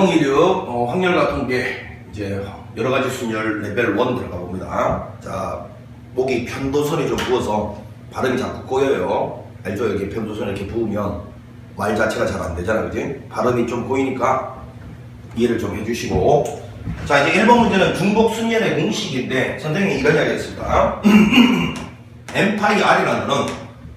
1016 확률과 통계 이제 여러가지 순열 레벨 1 들어가 봅니다. 자, 목이 편도선이 좀 부어서 발음이 자꾸 꼬여요. 알죠? 여기 편도선이 이렇게 부으면 말 자체가 잘 안 되잖아, 그지? 발음이 좀 꼬이니까 이해를 좀 해주시고. 자, 이제 1번 문제는 중복 순열의 공식인데 선생님이 이런 이야기 했습니다. n파이 r이라는 는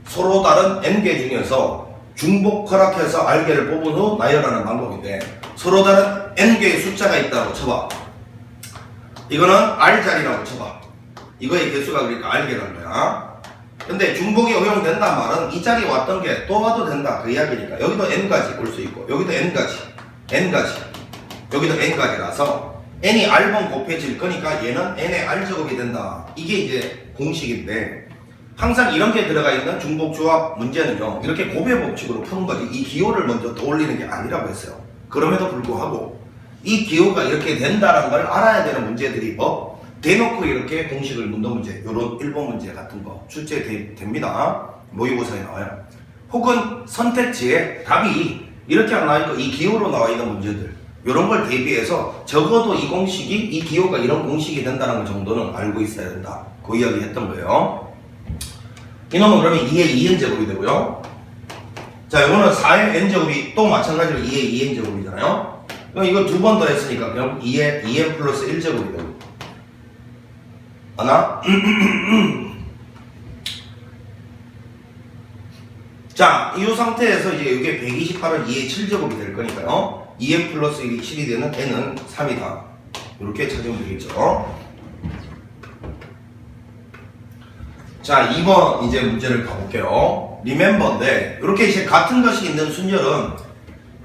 서로 다른 n개 중에서 중복 허락해서 r개를 뽑은 후 나열하는 방법인데, 서로 다른 n개의 숫자가 있다고 쳐봐. 이거는 r자리라고 쳐봐. 이거의 개수가 그러니까 r개라는 거야. 근데 중복이 허용된단 말은 이 자리에 왔던 게 또 와도 된다, 그 이야기니까. 여기도 n가지 올 수 있고 여기도 n가지 여기도 n가지라서 n이 r번 곱해질 거니까 얘는 n의 r제곱이 된다. 이게 이제 공식인데, 항상 이런 게 들어가 있는 중복조합 문제는요, 이렇게 곱해 법칙으로 푸는 거지 이 기호를 먼저 떠올리는 게 아니라고 했어요. 그럼에도 불구하고 이 기호가 이렇게 된다는 걸 알아야 되는 문제들이 대놓고 이렇게 공식을 묻는 문제, 요런 1번 문제 같은 거 출제됩니다. 모의고사에 나와요. 혹은 선택지에 답이 이렇게 안 나와 있고 이 기호로 나와 있는 문제들, 요런 걸 대비해서 적어도 이 공식이, 이 기호가 이런 공식이 된다는 것 정도는 알고 있어야 된다, 그 이야기 했던 거예요. 이놈은 그러면 2의 2n제곱이 되고요. 자, 이거는 4의 n제곱이 또 마찬가지로 2의 2n제곱이잖아요. 그럼 이거 두 번 더 했으니까 그럼 2의 2n 플러스 1제곱이 되고. 하나? 자, 이 상태에서 이제 이게 128은 2의 7제곱이 될 거니까요. 2n 플러스 1이 7이 되는 n은 3이다. 이렇게 찾으면 되겠죠. 자, 2번 이제 문제를 가볼게요. 리멤버인데, 이렇게 이제 같은 것이 있는 순열은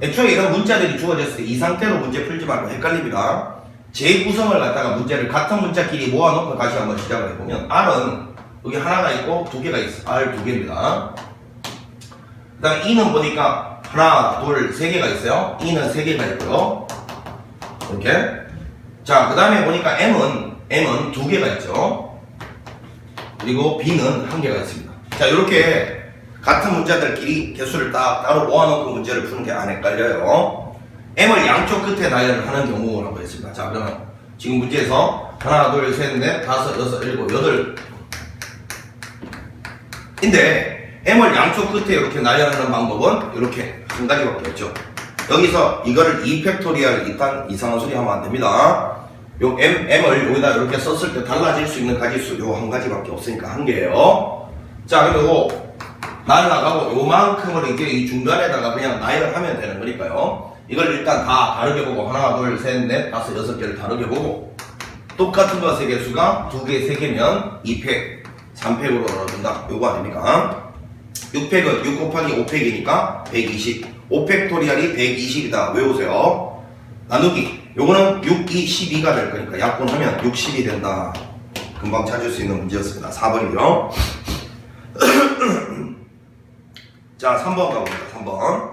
애초에 이런 문자들이 주어졌을 때 이 상태로 문제 풀지 말고 헷갈립니다. 재구성을 갖다가 문제를 같은 문자끼리 모아놓고 다시 한번 시작을 해보면, R은 여기 하나가 있고 두 개가 있어. R 두 개입니다. 그 다음 E는 보니까 하나, 둘, 세 개가 있어요. E는 세 개가 있고요. 이렇게. 자, 그 다음에 보니까 M은 두 개가 있죠. 그리고 B는 한 개가 있습니다. 자, 이렇게 같은 문자들끼리 개수를 따로 모아놓고 문제를 푸는 게 안 헷갈려요. M을 양쪽 끝에 나열을 하는 경우라고 했습니다. 자, 그러면 지금 문제에서 하나, 둘, 셋, 넷, 다섯, 여섯, 일곱, 여덟 인데 M을 양쪽 끝에 이렇게 나열하는 방법은 이렇게 한 가지밖에 없죠. 여기서 이거를 2팩토리얼 일단 이상한 소리 하면 안 됩니다. 요 M을 여기다 이렇게 썼을 때 달라질 수 있는 가지수 요 한 가지밖에 없으니까 한 개예요. 자, 그리고 날라가고 요만큼을 이제 이 중간에다가 그냥 나열하면 되는 거니까요. 이걸 일단 다 다르게 보고 하나, 둘, 셋, 넷, 다섯, 여섯 개를 다르게 보고 똑같은 것의 개수가 2개, 3개면 2팩, 3팩으로 나눠준다. 요거 아닙니까? 6팩은 6 곱하기 5팩이니까 120. 5팩토리얼이 120이다. 외우세요. 나누기. 요거는 6, 2, 12가 될 거니까 약분하면 60이 된다. 금방 찾을 수 있는 문제였습니다. 4번이요. 자, 3번 가봅니다. 3번.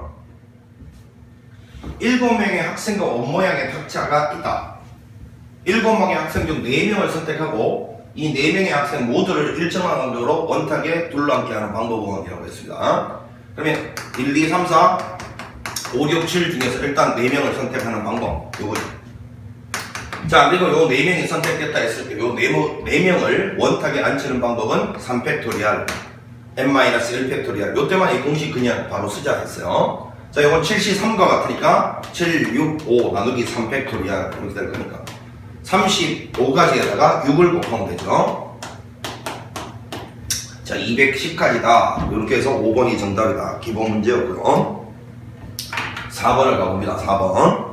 7명의 학생과 원모양의 탁자가 있다. 7명의 학생 중 4명을 선택하고 이 4명의 학생 모두를 일정한 간격으로 원탁에 둘러앉게 하는 방법이라고 했습니다. 그러면 1, 2, 3, 4, 5, 6, 7 중에서 일단 4명을 선택하는 방법, 요거죠. 자, 그리고 요 4명이 선택됐다 했을 때 요 4명을 원탁에 앉히는 방법은 3팩토리얼, n-1팩토리얼. 요 때만 이 공식 그냥 바로 쓰자 했어요. 자, 요건 7시3과 같으니까 7, 6, 5 나누기 3팩토리얼 이렇게 될 거니까 35가지에다가 6을 곱하면 되죠. 자, 210까지다. 이렇게 해서 5번이 정답이다. 기본 문제였고요. 4번을 가봅니다. 4번.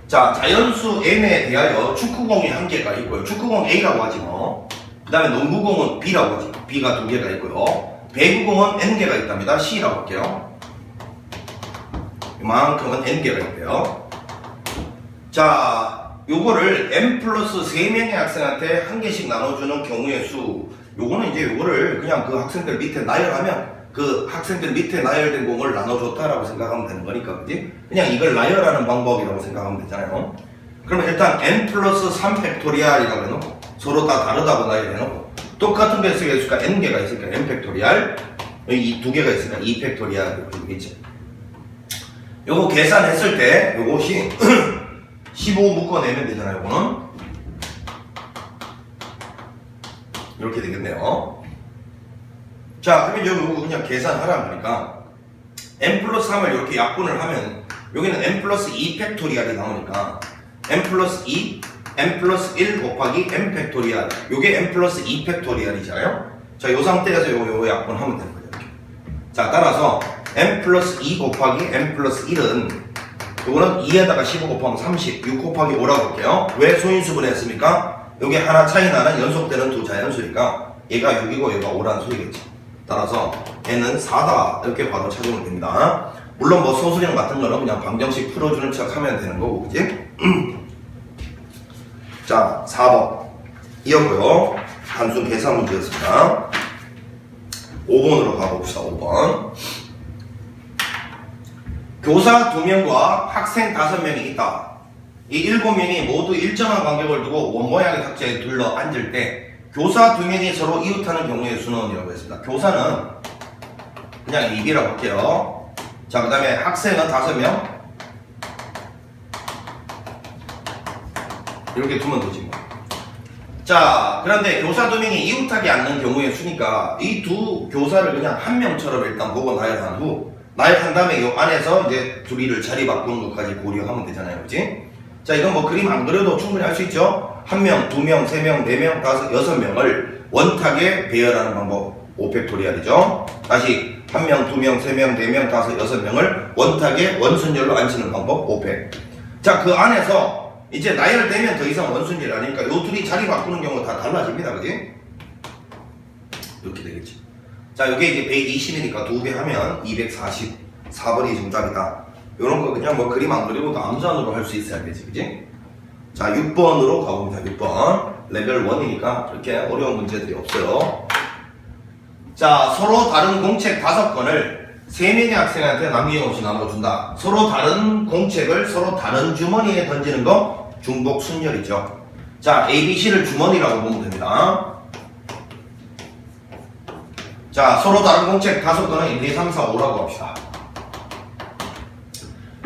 자, 자연수 M에 대하여 축구공이 한 개가 있고요. 축구공 A라고 하지 뭐. 그 다음에 농구공은 B라고 하지. B가 2개가 있고요. 배구공은 N개가 있답니다. C라고 할게요. 이만큼은 N개가 있대요. 자, 요거를 M 플러스 3명의 학생한테 한 개씩 나눠주는 경우의 수. 요거는 이제 요거를 그냥 그 학생들 밑에 나열하면 그 학생들 밑에 나열된 공을 나눠줬다라고 생각하면 되는 거니까, 그지? 그냥 이걸 나열하는 방법이라고 생각하면 되잖아요. 그러면 일단 n 플러스 3 팩토리얼이라고 해놓고 서로 다 다르다고 나열해놓고 똑같은 배수의 개수가 n개가 있으니까 n 팩토리알, 이 두 개가 있으니까 2 팩토리알 이렇게 되겠지. 요거 계산했을 때 요것이 15 묶어내면 되잖아요. 요거는 이렇게 되겠네요. 자, 그러면 요거 그냥 계산하라 그러니까 n 플러스 3을 이렇게 약분을 하면 여기는 n 플러스 2 팩토리알이 나오니까 n 플러스 2, n 플러스 1 곱하기 n 팩토리알, 요게 n 플러스 2 팩토리알이잖아요. 자, 요 상태에서 요 약분하면 되는 거죠. 이렇게. 자, 따라서 n 플러스 2 곱하기 n 플러스 1은 요거는 2에다가 15 곱하면 30, 6 곱하기 5라고 볼게요. 왜 소인수분해 했습니까? 요게 하나 차이 나는 연속되는 두 자연수니까 얘가 6이고 얘가 5라는 소리겠지. 따라서 n은 4다 이렇게 바로 찾으면 됩니다. 물론 뭐 소수령 같은 거는 그냥 방정식 풀어주는 척 하면 되는 거고, 그지? 자, 4번 이었고요. 단순 계산 문제였습니다. 5번으로 가봅시다. 5번. 교사 2명과 학생 5명이 있다. 이 7명이 모두 일정한 간격을 두고 원모양의 탁자에 둘러 앉을 때 교사 2명이 서로 이웃하는 경우의 수는이라고 했습니다. 교사는 그냥 2B라고 할게요. 자, 그 다음에 학생은 5명 이렇게 두면 되지 뭐. 자, 그런데 교사 2명이 이웃하지 않는 경우의 수니까 이 두 교사를 그냥 한 명처럼 일단 보고 나열한 후 나열한 다음에 이 안에서 이제 둘이를 자리 바꾸는 것까지 고려하면 되잖아요. 그치? 자, 이건 뭐 그림 안 그려도 충분히 할 수 있죠? 1명, 2명, 3명, 4명, 5, 6명을 원탁에 배열하는 방법 5팩토리알이죠. 다시 1명, 2명, 3명, 4명, 5, 6명을 원탁에 원순열로 앉히는 방법 5팩. 자, 그 안에서 이제 나열되면 더 이상 원순열이 아니니까 요 둘이 자리 바꾸는 경우 다 달라집니다. 그지? 이렇게 되겠지. 자, 이게 이제 120이니까 2배 하면 240. 4번이 정답이다. 요런 거 그냥 뭐 그림 안 그리고도 암산으로 할 수 있어야 되지. 그지? 자, 6번으로 가봅니다. 6번. 레벨 1이니까 그렇게 어려운 문제들이 없어요. 자, 서로 다른 공책 5건을 3명의 학생한테 남김없이 나눠준다. 서로 다른 공책을 서로 다른 주머니에 던지는 거 중복 순열이죠. 자, A, B, C를 주머니라고 보면 됩니다. 자, 서로 다른 공책 5건은 1, 2, 3, 4, 5라고 합시다.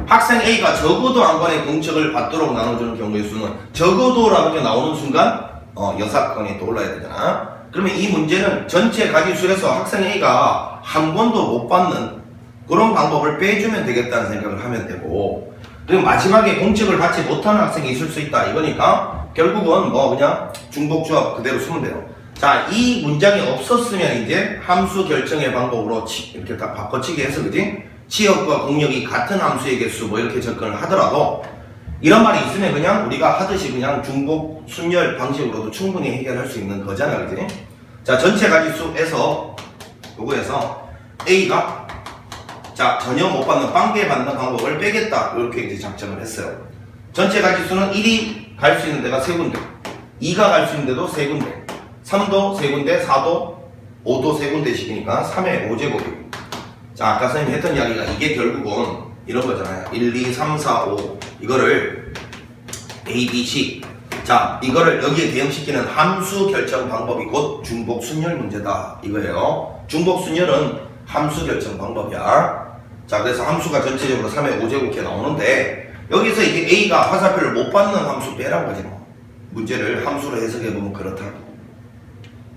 학생 A가 적어도 한 권의 공책을 받도록 나눠주는 경우의 수는 적어도라는 게 나오는 순간 6건이 떠올라야 되잖아. 그러면 이 문제는 전체 가지수에서 학생 A가 한 권도 못 받는 그런 방법을 빼주면 되겠다는 생각을 하면 되고, 그리고 마지막에 공책을 받지 못하는 학생이 있을 수 있다 이거니까 결국은 뭐 그냥 중복조합 그대로 쓰면 돼요. 자, 이 문장이 없었으면 이제 함수 결정의 방법으로 이렇게 다 바꿔치기 해서, 그지? 치역과 공역이 같은 함수의 개수 뭐 이렇게 접근을 하더라도 이런 말이 있으면 그냥 우리가 하듯이 그냥 중복 순열 방식으로도 충분히 해결할 수 있는 거잖아. 그지? 자, 전체 가지수에서 요거에서 A가 자, 전혀 못 받는 빵개 받는 방법을 빼겠다 이렇게 이제 작정을 했어요. 전체 가지수는 1이 갈 수 있는 데가 3군데, 2가 갈 수 있는 데도 3군데, 3도 3군데, 4도 5도 3군데씩이니까 3의 5제곱이고. 자, 아까 선생님이 했던 이야기가 이게 결국은 이런 거잖아요. 1, 2, 3, 4, 5 이거를 A, B, C, 자, 이거를 여기에 대응시키는 함수 결정 방법이 곧 중복 순열 문제다 이거예요. 중복 순열은 함수 결정 방법이야. 자, 그래서 함수가 전체적으로 3의 5제곱 이렇게 나오는데 여기서 이제 A가 화살표를 못 받는 함수 빼란 거지 뭐. 문제를 함수로 해석해보면 그렇다고.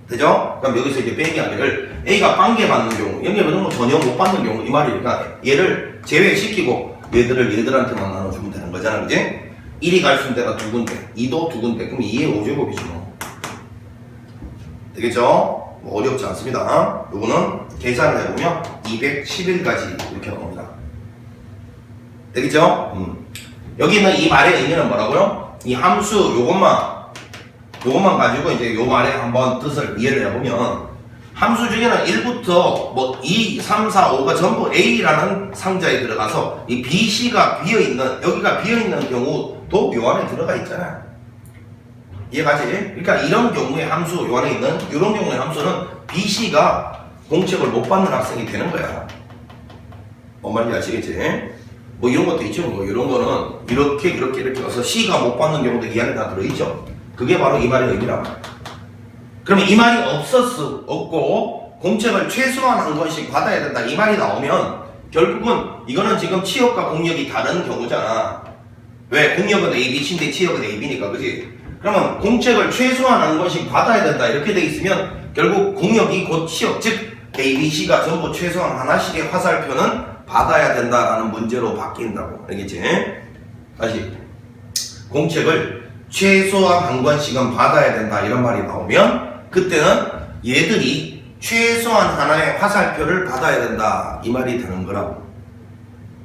되죠? 그럼 여기서 이제 빼기 하기를 A가 빵개 받는 경우, 여기 뭐 전혀 못 받는 경우 이 말이니까 얘를 제외시키고 얘들을 얘들한테만 나눠주면 되는 거잖아. 그지? 1이 갈 수 있는 데가 2군데, 2도 2군데, 그럼 2의 5제곱이지 뭐. 되겠죠? 뭐 어렵지 않습니다. 요거는 계산을 해보면 211가지 이렇게 나옵니다. 되겠죠? 여기 있는 이 말의 의미는 뭐라고요? 이 함수 요것만 가지고 이제 요 말의 한번 뜻을 이해를 해보면, 함수 중에는 1부터 뭐 2, 3, 4, 5가 전부 A라는 상자에 들어가서 이 B, C가 비어있는, 여기가 비어있는 경우도 요 안에 들어가 있잖아. 이해가지? 그러니까 이런 경우의 함수, 요 안에 있는 이런 경우의 함수는 B, C가 공책을 못 받는 학생이 되는 거야. 뭔 말인지 아시겠지? 뭐 이런 것도 있죠. 뭐 이런 거는 이렇게 와서 C가 못 받는 경우도 이 안에 다 들어있죠. 그게 바로 이 말의 의미란 말이야. 그러면 이 말이 없고 공책을 최소한 한 권씩 받아야 된다 이 말이 나오면 결국은 이거는 지금 취업과 공력이 다른 경우잖아. 왜? 공력은 A, B, C인데 취업은 A, B니까 그지? 그러면 공책을 최소한 한 권씩 받아야 된다 이렇게 돼 있으면 결국 공력이 곧 취업 즉 A, B, C가 전부 최소한 하나씩의 화살표는 받아야 된다라는 문제로 바뀐다고. 알겠지? 다시 공책을 최소한 한 권씩은 받아야 된다 이런 말이 나오면 그때는 얘들이 최소한 하나의 화살표를 받아야 된다 이 말이 되는 거라고.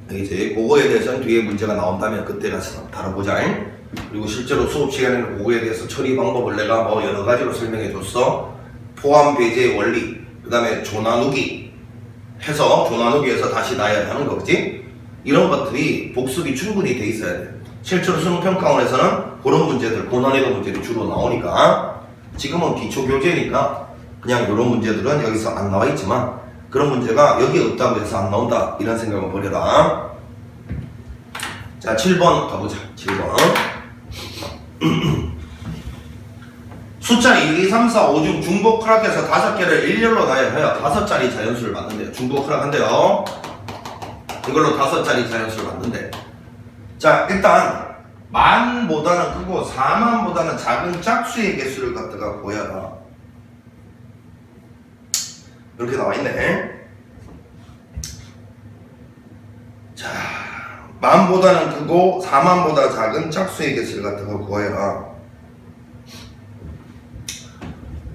알겠지? 그거에 대해서는 뒤에 문제가 나온다면 그때 가서 다뤄보자. 그리고 실제로 수업 시간에는 그거에 대해서 처리 방법을 내가 뭐 여러 가지로 설명해 줬어. 포함 배제의 원리, 그 다음에 조나누기 해서 조나누기에서 다시 나열하는 거지. 이런 것들이 복습이 충분히 돼 있어야 돼. 실제로 수능평가원에서는 그런 문제들, 고난이도 문제들이 주로 나오니까 지금은 기초교재니까 그냥 이런 문제들은 여기서 안 나와 있지만 그런 문제가 여기 없다고 해서 안 나온다 이런 생각은 버려라. 자 7번 가보자. 7번 숫자 1, 2, 3, 4, 5 중 중복 허락해서 5개를 일렬로 나열하여 5자리 자연수를 만든대요. 중복 허락한대요. 이걸로 5자리 자연수를 만든대. 자 일단 만보다는 크고 4만보다는 작은 짝수의 개수를 갖다가 구해라. 이렇게 나와있네. 자 만보다는 크고 4만보다 작은 짝수의 개수를 갖다가 구해라.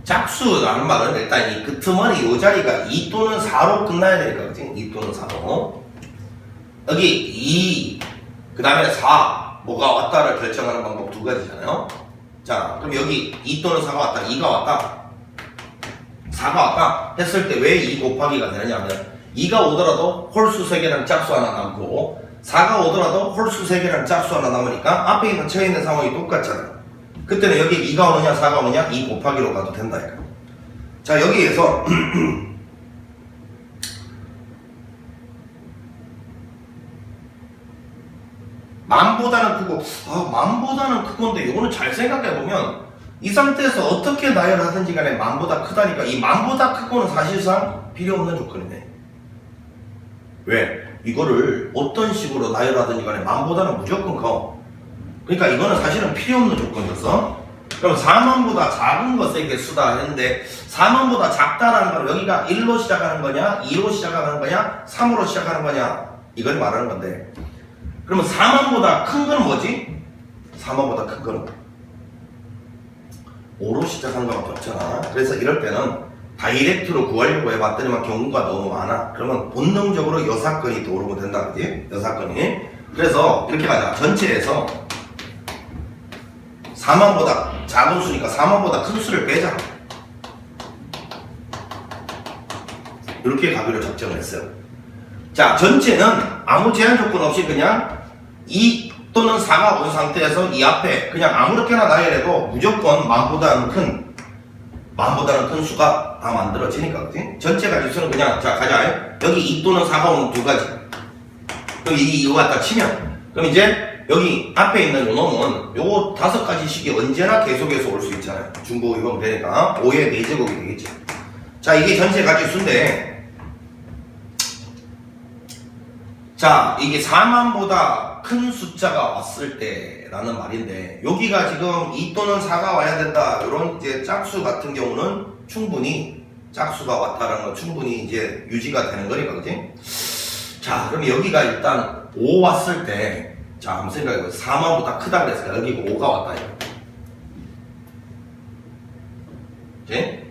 짝수라는 말은 일단 이 끄트머리 요 자리가 2 또는 4로 끝나야 되니까 그치? 2 또는 4로 여기 2 그 다음에 4 뭐가 왔다를 결정하는 방법 두 가지잖아요. 자 그럼 여기 2 또는 4가 왔다 2가 왔다 4가 왔다 했을 때 왜 2 곱하기가 되느냐 하면 2가 오더라도 홀수 3개랑 짝수 하나 남고 4가 오더라도 홀수 3개랑 짝수 하나 남으니까 앞에 있는 처해 있는 상황이 똑같잖아. 그때는 여기 2가 오느냐 4가 오느냐 2 곱하기로 가도 된다 이거. 자 여기에서 만보다는 크고 만보다는 크건데 이거는 잘 생각해보면 이 상태에서 어떻게 나열하든지 간에 만보다 크다니까 이 만보다 크고는 사실상 필요 없는 조건이네. 왜? 이거를 어떤 식으로 나열하든지 간에 만보다는 무조건 커. 그러니까 이거는 사실은 필요 없는 조건이었어. 그럼 4만보다 작은 것의 개수다 했는데 4만보다 작다라는 건 여기가 1로 시작하는 거냐 2로 시작하는 거냐 3으로 시작하는 거냐 이걸 말하는 건데 그러면 4만보다 큰 건 뭐지? 4만보다 큰 거는 5로 시작하는 거밖에 없잖아. 그래서 이럴 때는 다이렉트로 구하려고 해봤더니만 경우가 너무 많아. 그러면 본능적으로 여사건이 떠오르면 된다 그지? 여사건이. 그래서 이렇게 가자. 전체에서 4만보다 작은 수니까 4만보다 큰 수를 빼자. 이렇게 가기로 작정을 했어요. 자, 전체는 아무 제한 조건 없이 그냥 2 또는 4가 온 상태에서 이 앞에 그냥 아무렇게나 나열해도 무조건 만보다는 큰 수가 다 만들어지니까, 그치? 전체 가지수는 그냥, 자, 가자. 여기 2 또는 4가 오는 두 가지. 그럼 이거 갖다 치면, 그럼 이제 여기 앞에 있는 요 놈은 요거 5가지씩이 언제나 계속해서 올 수 있잖아요. 중복 이거면 되니까 5의 4제곱이 되겠지. 자, 이게 전체 가지수인데 자, 이게 4만보다 큰 숫자가 왔을 때 라는 말인데 여기가 지금 2 또는 4가 와야 된다 이런 이제 짝수 같은 경우는 충분히 짝수가 왔다라는 건 충분히 이제 유지가 되는 거니까, 그치? 자, 그럼 여기가 일단 5 왔을 때 자, 한번 생각해보세요. 4만보다 크다 그랬으니까 여기 5가 왔다 이거. 그치?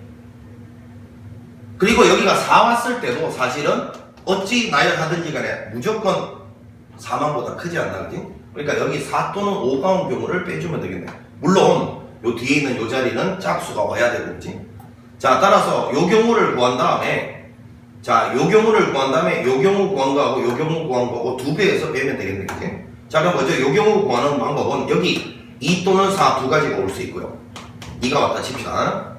그리고 여기가 4 왔을 때도 사실은 어찌 나열하든지 간에 무조건 4만보다 크지 않나, 그지? 그러니까 여기 4 또는 5가 온 경우를 빼주면 되겠네. 물론 요 뒤에 있는 요 자리는 짝수가 와야 되고, 그지? 자, 따라서 요 경우를 구한 다음에 자, 요 경우를 구한 다음에 요 경우 구한 거하고 요 경우 구한 거하고 2배에서 빼면 되겠네, 그지? 자, 그럼 먼저 요 경우 구하는 방법은 여기 2 또는 4 두 가지가 올 수 있고요. 2가 왔다 칩시다.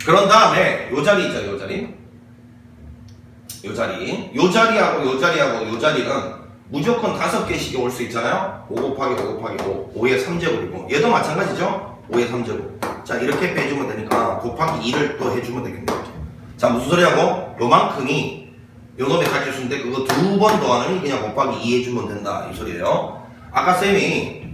그런 다음에 요 자리 있죠, 요 자리. 요 자리, 요 자리하고 요 자리하고 요 자리는 무조건 5개씩이 올 수 있잖아요. 5 곱하기 5 곱하기 5, 5의 3제곱이고 얘도 마찬가지죠. 5의 3제곱. 자, 이렇게 빼주면 되니까 곱하기 2를 또 해주면 되겠네요. 자, 무슨 소리하고? 요만큼이 요놈의 가지수인데 그거 2번 더하는 그냥 곱하기 2 해주면 된다 이 소리예요. 아까 쌤이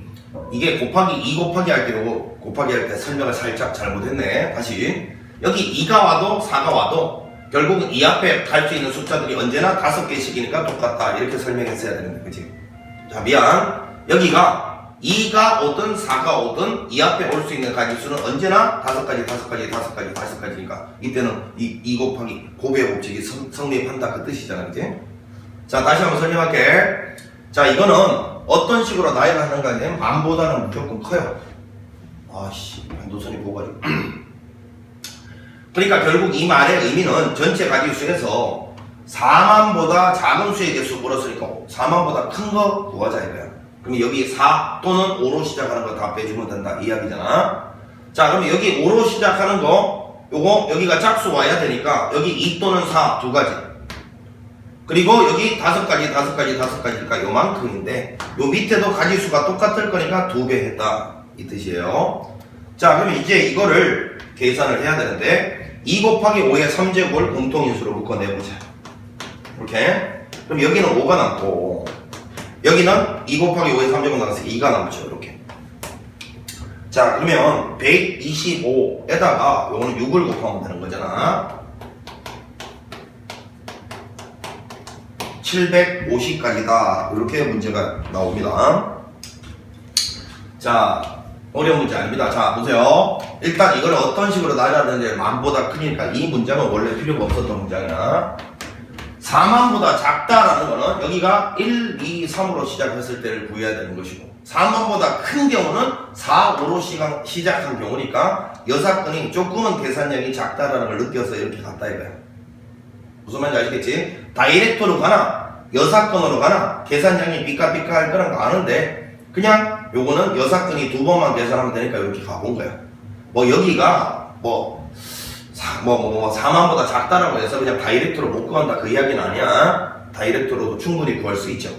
이게 곱하기 2 곱하기 할 때로 곱하기 할 때 설명을 살짝 잘못했네. 다시 여기 2가 와도 4가 와도 결국은 이 앞에 갈 수 있는 숫자들이 언제나 5개씩이니까 똑같다 이렇게 설명했어야 되는데 그치? 자, 미안. 여기가 2가 오든 4가 오든 이 앞에 올 수 있는 가지수는 언제나 5가지니까 이때는 2 곱하기 곱의 법칙이 성립한다 그 뜻이잖아. 그치? 자, 다시 한번 설명할게. 자, 이거는 어떤 식으로 나열하는가 하면 만보다는 무조건 커요. 아씨, 반도선이 보가지고. 그러니까 결국 이 말의 의미는 전체 가지수에서 4만보다 작은 수의 개수 물었으니까 4만보다 큰 거 구하자 이거야. 그럼 여기 4 또는 5로 시작하는 거 다 빼주면 된다 이 이야기잖아. 자, 그럼 여기 5로 시작하는 거 요거 여기가 짝수 와야 되니까 여기 2 또는 4 두 가지. 그리고 여기 5가지니까 요만큼인데 요 밑에도 가지수가 똑같을 거니까 2배 했다 이 뜻이에요. 자, 그러면 이제 이거를 계산을 해야 되는데 2 곱하기 5의 3제곱을 공통인수로 묶어내보자. 이렇게. 그럼 여기는 5가 남고 여기는 2 곱하기 5의 3제곱 나가서 2가 남죠. 이렇게. 자, 그러면 125에다가 요거는 6을 곱하면 되는 거잖아. 750까지다. 이렇게 문제가 나옵니다. 자, 어려운 문제 아닙니다. 자, 보세요. 일단 이걸 어떤 식으로 나열하는데 만보다 크니까 이 문장은 원래 필요가 없었던 문장이야. 4만보다 작다라는 거는 여기가 1, 2, 3으로 시작했을 때를 구해야 되는 것이고 4만보다 큰 경우는 4, 5로 시작한 경우니까 여사건이 조금은 계산량이 작다라는 걸 느껴서 이렇게 갔다 이거야. 무슨 말인지 아시겠지? 다이렉트로 가나 여사건으로 가나 계산량이 삐까삐까 할 거는 거 아는데 그냥 요거는 여사건이 2번만 계산하면 되니까 이렇게 가본 거야. 뭐 여기가 4만보다 작다라고 해서 그냥 다이렉트로 못 구한다 그 이야기는 아니야. 다이렉트로도 충분히 구할 수 있죠.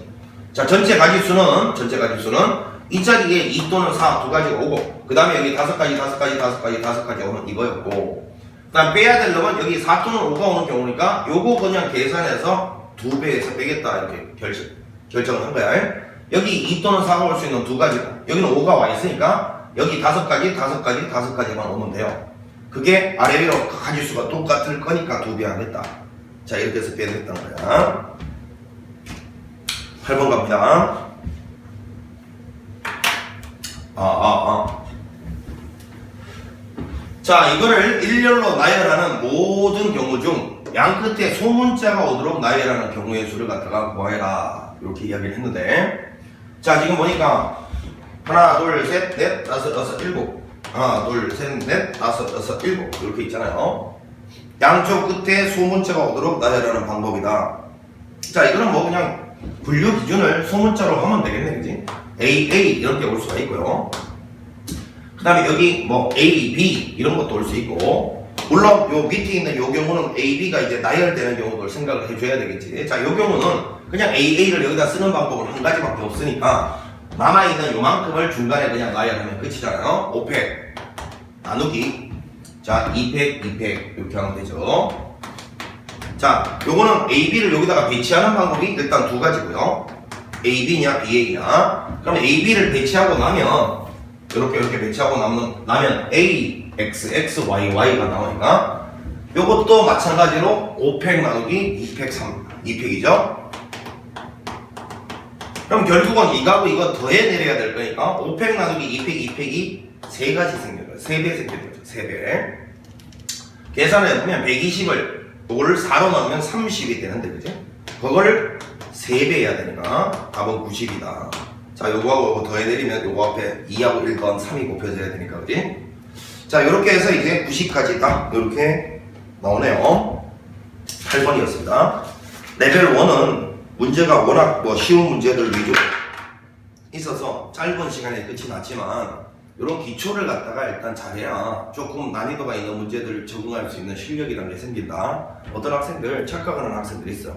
자, 전체 가지수는 이 자리에 2 또는 4 두 가지가 오고 그 다음에 여기 5가지 오는 이거였고 그 다음 빼야 될 놈은 여기 4 또는 5가 오는 경우니까 요거 그냥 계산해서 2배에서 빼겠다 이렇게 결정을 한 거야. 여기 2 또는 4가 올 수 있는 두 가지고 여기는 5가 와 있으니까 여기 5가지만 오면 돼요. 그게 아래 위로 가지수가 똑같을 거니까 2배 하겠다. 자, 이렇게 해서 빼냈다는 거야. 8번 갑니다. 자, 이거를 일렬로 나열하는 모든 경우 중 양 끝에 소문자가 오도록 나열하는 경우의 수를 갖다가 구해라. 이렇게 이야기를 했는데 자, 지금 보니까 하나, 둘, 셋, 넷, 다섯, 여섯, 일곱 하나, 둘, 셋, 넷, 다섯, 여섯, 일곱 이렇게 있잖아요. 양쪽 끝에 소문자가 오도록 나열하는 방법이다. 자, 이거는 뭐 그냥 분류 기준을 소문자로 하면 되겠네, 그지? AA 이렇게 올 수가 있고요. 그 다음에 여기 뭐 A, B 이런 것도 올 수 있고 물론 요 밑에 있는 요 경우는 A, B가 이제 나열되는 경우를 생각을 해줘야 되겠지. 자, 요 경우는 그냥 AA를 여기다 쓰는 방법은 한 가지밖에 없으니까 남아있는 요만큼을 중간에 그냥 나열하면 끝이잖아요. 5팩 나누기 자 2팩 이렇게 하면 되죠. 자, 요거는 AB를 여기다가 배치하는 방법이 일단 두 가지고요. AB냐 BA냐. 그럼 AB를 배치하고 나면 이렇게 배치하고 나면 AXXYY가 나오니까 요것도 마찬가지로 5팩 나누기 2팩 2팩이죠. 그럼 결국은 이거하고 이거 더해 내려야 될 거니까 5팩 나누기 2팩 2팩이 3가지 생겨요. 3배 생기는 거죠. 3배. 계산을 해보면 120을 이거를 4로 나누면 30이 되는데 그지? 그걸 3배 해야 되니까 답은 90이다. 자, 요거하고 요거 더해 내리면 요거 앞에 2하고 1 더한 3이 곱혀져야 되니까 그지? 자, 요렇게 해서 이제 90까지 딱 요렇게 나오네요. 8번이었습니다. 레벨 1은 문제가 워낙 쉬운 문제들 위주로 있어서 짧은 시간에 끝이 났지만 이런 기초를 갖다가 일단 잘해야 조금 난이도가 있는 문제들을 적응할 수 있는 실력이라는 게 생긴다. 어떤 학생들 착각하는 학생들이 있어.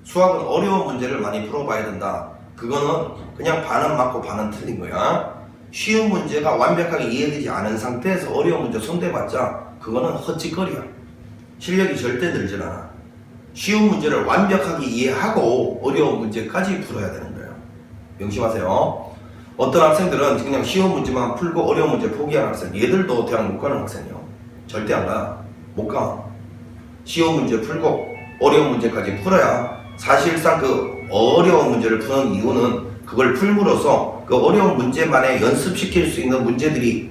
수학은 어려운 문제를 많이 풀어봐야 된다. 그거는 그냥 반은 맞고 반은 틀린 거야. 쉬운 문제가 완벽하게 이해되지 않은 상태에서 어려운 문제 손대봤자 그거는 헛짓거리야. 실력이 절대 늘질 않아. 쉬운 문제를 완벽하게 이해하고 어려운 문제까지 풀어야 되는 거예요. 명심하세요. 어떤 학생들은 그냥 쉬운 문제만 풀고 어려운 문제 포기하는 학생, 얘들도 대학 못 가는 학생이요. 절대 안 가. 못 가. 쉬운 문제 풀고 어려운 문제까지 풀어야 사실상 그 어려운 문제를 푸는 이유는 그걸 풀므로써 그 어려운 문제만에 연습시킬 수 있는 문제들이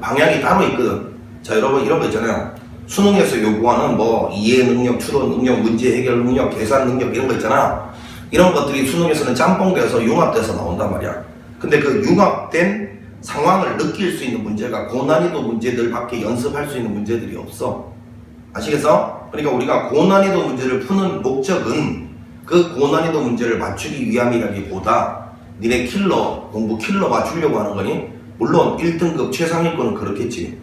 방향이 따로 있거든. 자, 여러분 이런 거 있잖아요. 수능에서 요구하는 뭐 이해 능력, 추론 능력, 문제 해결 능력, 계산 능력 이런 거 있잖아. 이런 것들이 수능에서는 짬뽕돼서 융합돼서 나온단 말이야. 근데 그 융합된 상황을 느낄 수 있는 문제가 고난이도 문제들밖에 연습할 수 있는 문제들이 없어. 아시겠어? 그러니까 우리가 고난이도 문제를 푸는 목적은 그 고난이도 문제를 맞추기 위함이라기보다 니네 킬러, 공부 킬러 맞추려고 하는 거니? 물론 1등급 최상위권은 그렇겠지.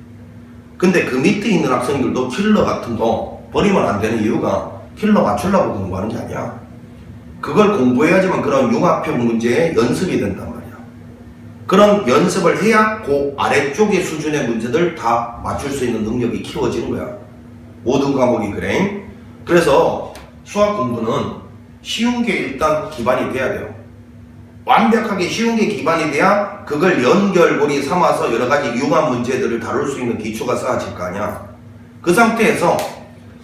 근데 그 밑에 있는 학생들도 킬러 같은 거 버리면 안 되는 이유가 킬러 맞추려고 공부하는 게 아니야. 그걸 공부해야지만 그런 융합형 문제에 연습이 된단 말이야. 그런 연습을 해야 그 아래쪽의 수준의 문제들 다 맞출 수 있는 능력이 키워지는 거야. 모든 과목이 그래. 그래서 수학 공부는 쉬운 게 일단 기반이 돼야 돼요. 완벽하게 쉬운 게 기반이 돼야 그걸 연결고리 삼아서 여러 가지 융합 문제들을 다룰 수 있는 기초가 쌓아질 거 아니야. 그 상태에서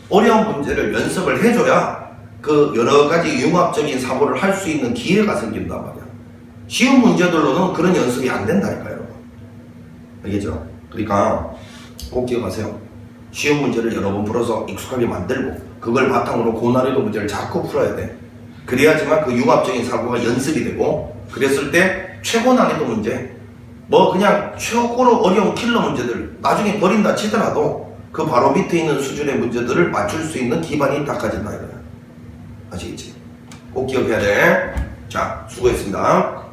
어려운 문제를 연습을 해줘야 그 여러 가지 융합적인 사고를 할 수 있는 기회가 생긴단 말이야. 쉬운 문제들로는 그런 연습이 안 된다니까요, 여러분. 알겠죠? 그러니까 꼭 기억하세요. 쉬운 문제를 여러 번 풀어서 익숙하게 만들고 그걸 바탕으로 고난이도 문제를 자꾸 풀어야 돼. 그래야지만 그 융합적인 사고가 연습이 되고, 그랬을 때 최고 난이도 문제, 뭐 그냥 최고로 어려운 킬러 문제들 나중에 버린다 치더라도 그 바로 밑에 있는 수준의 문제들을 맞출 수 있는 기반이 닦아진다 이거야. 아시겠지? 꼭 기억해야 돼. 자, 수고했습니다.